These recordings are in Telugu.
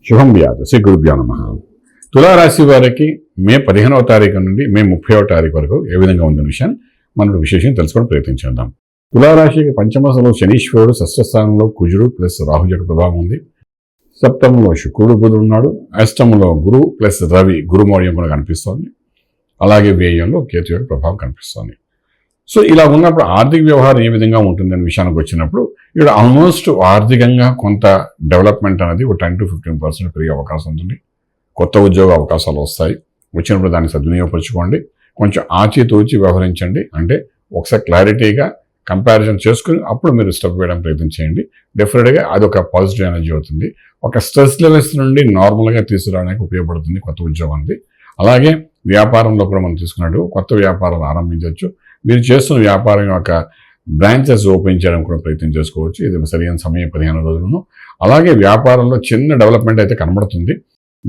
శుభం వ్యాధ శ్రీ గురుభ్యో నమః. తులారాశి వారికి మే 15వ తారీఖు నుండి మే 30వ తారీఖు వరకు ఏ విధంగా ఉందనే విషయాన్ని మనం విశేషంగా తెలుసుకోవడం ప్రయత్నించేద్దాం. తులారాశికి పంచమాసంలో శనీశ్వరుడు, షష్ఠ స్థానంలో కుజుడు ప్లస్ రాహు యొక్క ప్రభావం ఉంది. సప్తమంలో శుక్రుడు బుధుడు ఉన్నాడు. అష్టమంలో గురువు ప్లస్ రవి గురుమౌర్యం కూడా కనిపిస్తోంది. అలాగే వ్యయంలో కేతు యొక్క ప్రభావం కనిపిస్తోంది. సో ఇలా ఉన్నప్పుడు ఆర్థిక వ్యవహారం ఏ విధంగా ఉంటుందనే విషయానికి వచ్చినప్పుడు ఇక్కడ ఆల్మోస్ట్ ఆర్థికంగా కొంత డెవలప్మెంట్ అనేది ఒక 10 to 15% పెరిగే అవకాశం ఉంటుంది. కొత్త ఉద్యోగ అవకాశాలు వస్తాయి. వచ్చినప్పుడు దాన్ని సద్వినియోగపరచుకోండి. కొంచెం ఆచితూచి వ్యవహరించండి. అంటే ఒకసారి క్లారిటీగా కంపారిజన్ చేసుకుని అప్పుడు మీరు స్టెప్ వేయడం ప్రయత్నం చేయండి. డెఫినెట్గా అది ఒక పాజిటివ్ ఎనర్జీ అవుతుంది. ఒక స్ట్రెస్ లెవెల్స్ నుండి నార్మల్గా తీసుకురావడానికి ఉపయోగపడుతుంది కొత్త ఉద్యోగం అనేది. అలాగే వ్యాపారంలో కూడా మనం తీసుకున్నట్టు కొత్త వ్యాపారాలు ఆరంభించవచ్చు. మీరు చేస్తున్న వ్యాపారం యొక్క బ్రాంచెస్ ఓపెన్ చేయడం కూడా ప్రయత్నం చేసుకోవచ్చు. ఇది సరైన సమయం 15 రోజులను. అలాగే వ్యాపారంలో చిన్న డెవలప్మెంట్ అయితే కనబడుతుంది.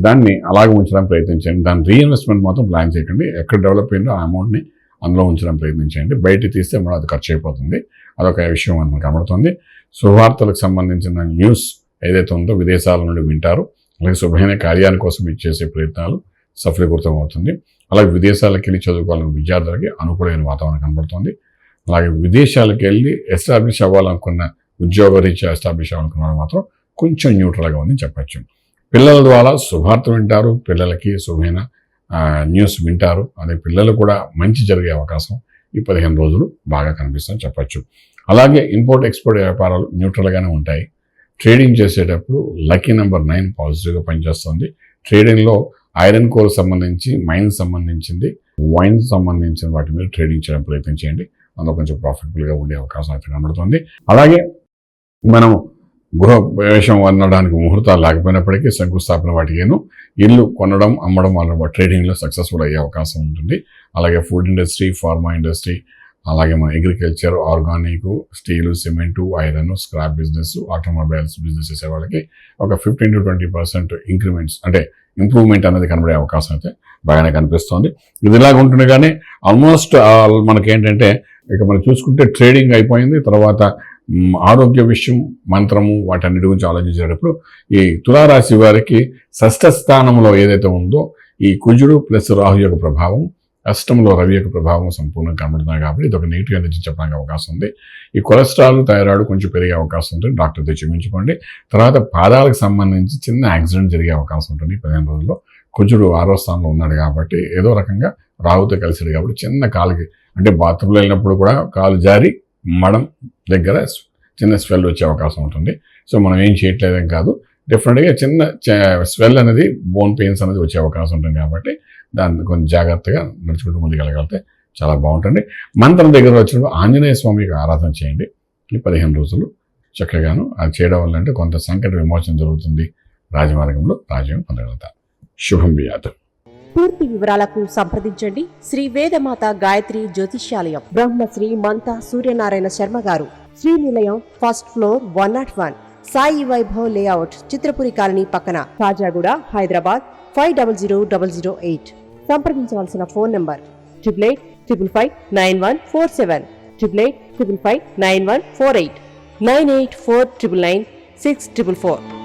దాన్ని అలాగే ఉంచడానికి ప్రయత్నించండి. దాని రీఇన్వెస్ట్మెంట్ మాత్రం ప్లాన్ చేయకండి. ఎక్కడ డెవలప్ అయిందో ఆ అమౌంట్ని అందులో ఉంచడం ప్రయత్నించండి. బయట తీస్తే మనం అది ఖర్చు అయిపోతుంది. అదొక విషయం మనకు కనబడుతుంది. శుభవార్తలకు సంబంధించిన న్యూస్ ఏదైతే ఉందో విదేశాల నుండి వింటారు. అలాగే శుభమైన కార్యాల కోసం మీరు చేసే ప్రయత్నాలు సఫలీకృతం అవుతుంది. అలాగే విదేశాలకు వెళ్ళి చదువుకోవాలని విద్యార్థులకి అనుకూలమైన వాతావరణం కనబడుతుంది. అలాగే విదేశాలకు వెళ్ళి ఎస్టాబ్లిష్ అవ్వాలనుకున్న ఉద్యోగ రీత్యా ఎస్టాబ్లిష్ అవ్వాలనుకున్న వాళ్ళు మాత్రం కొంచెం న్యూట్రల్గా ఉందని చెప్పచ్చు. పిల్లల ద్వారా శుభార్తలు వింటారు. పిల్లలకి శుభమైన న్యూస్ వింటారు. అదే పిల్లలు కూడా మంచి జరిగే అవకాశం ఈ 15 రోజులు బాగా కనిపిస్తుందని చెప్పచ్చు. అలాగే ఇంపోర్ట్ ఎక్స్పోర్ట్ వ్యాపారాలు న్యూట్రల్గానే ఉంటాయి. ట్రేడింగ్ చేసేటప్పుడు లక్కీ నెంబర్ 9 పాజిటివ్గా పనిచేస్తుంది. ట్రేడింగ్లో ఐరన్ కోర్ సంబంధించి, మైన్ సంబంధించింది, వైన్ సంబంధించిన వాటి మీద ట్రేడింగ్ చేయడం ప్రయత్నం చేయండి. అందులో కొంచెం ప్రాఫిటబుల్గా ఉండే అవకాశం అయితే కనబడుతుంది. అలాగే మనం గృహ ప్రవేశం అనడానికి ముహూర్తాలు లేకపోయినప్పటికీ శంకుస్థాపన వాటికేను ఇల్లు కొనడం, అమ్మడం వల్ల ట్రేడింగ్లో సక్సెస్ఫుల్ అయ్యే అవకాశం ఉంటుంది. అలాగే ఫుడ్ ఇండస్ట్రీ, ఫార్మా ఇండస్ట్రీ, అలాగే మన agriculture, organic, steel, cement, iron, scrap business, automobiles business చేసే వాళ్ళకి ఒక 15 to 20% ఇంక్రిమెంట్స్ అంటే ఇంప్రూవ్మెంట్ అనేది కనబడే అవకాశం అయితే బాగానే కనిపిస్తుంది. ఇది ఇలాగ ఉంటుంది. కానీ ఆల్మోస్ట్ మనకేంటంటే ఇక మనం చూసుకుంటే ట్రేడింగ్ అయిపోయింది. తర్వాత ఆరోగ్య విషయం, మంత్రము వాటన్నిటి గురించి ఆలోచించేటప్పుడు ఈ తులారాశి వారికి షష్ఠ స్థానంలో ఏదైతే ఉందో ఈ కుజుడు ప్లస్ రాహు యొక్క ప్రభావం, అష్టంలో రవి యొక్క ప్రభావం సంపూర్ణంగా కనబడుతున్నాయి. కాబట్టి ఇది ఒక నెగిటివ్ ఎనర్జీ చెప్పడానికి అవకాశం ఉంది. ఈ కొలెస్ట్రాల్, థైరాయిడ్ కొంచెం పెరిగే అవకాశం ఉంటుంది. డాక్టర్తో చూపించుకోండి. తర్వాత పాదాలకు సంబంధించి చిన్న యాక్సిడెంట్ జరిగే అవకాశం ఉంటుంది 15 రోజుల్లో. కుజుడు 6వ స్థానంలో ఉన్నాడు కాబట్టి ఏదో రకంగా రాహుతో కలిసాడు కాబట్టి చిన్న కాలుకి అంటే బాత్రూంలో వెళ్ళినప్పుడు కూడా కాలు జారి మడం దగ్గర చిన్న స్వెల్ వచ్చే అవకాశం ఉంటుంది. సో మనం ఏం చేయట్లేదేం కాదు. డెఫినెట్గా చిన్న స్వెల్ అనేది, బోన్ పెయిన్స్ అనేది వచ్చే అవకాశం ఉంటుంది. కాబట్టి దాన్ని కొంచెం జాగ్రత్తగా నడుచుకుంటూ ముందుకెళ్ళగలిగితే చాలా బాగుంటుంది. మంత్రం దగ్గర వచ్చినప్పుడు ఆంజనేయ స్వామికి ఆరాధన చేయండి. ఈ 15 రోజులు చక్కగాను అది చేయడం వల్ల అంటే కొంత సంకట విమోచన జరుగుతుంది. రాజమార్గంలో రాజ్యం పొందగలుగుతారు. శుభం వ్యాధు. పూర్తి వివరాలకు సంప్రదించండి శ్రీ వేదమాత గాయత్రి జ్యోతిష్యాలయం, Brahmasri మంతా Suryanarayana Sharma garu, Srinilayam, first floor, 101, Sai Vaibhav layout, Chitrapuri colony పక్కన, కాజాగూడ, హైదరాబాద్ 500008. సంప్రదించవలసిన ఫోన్ నంబర్ 8855559147, 8855559148, 9849996644.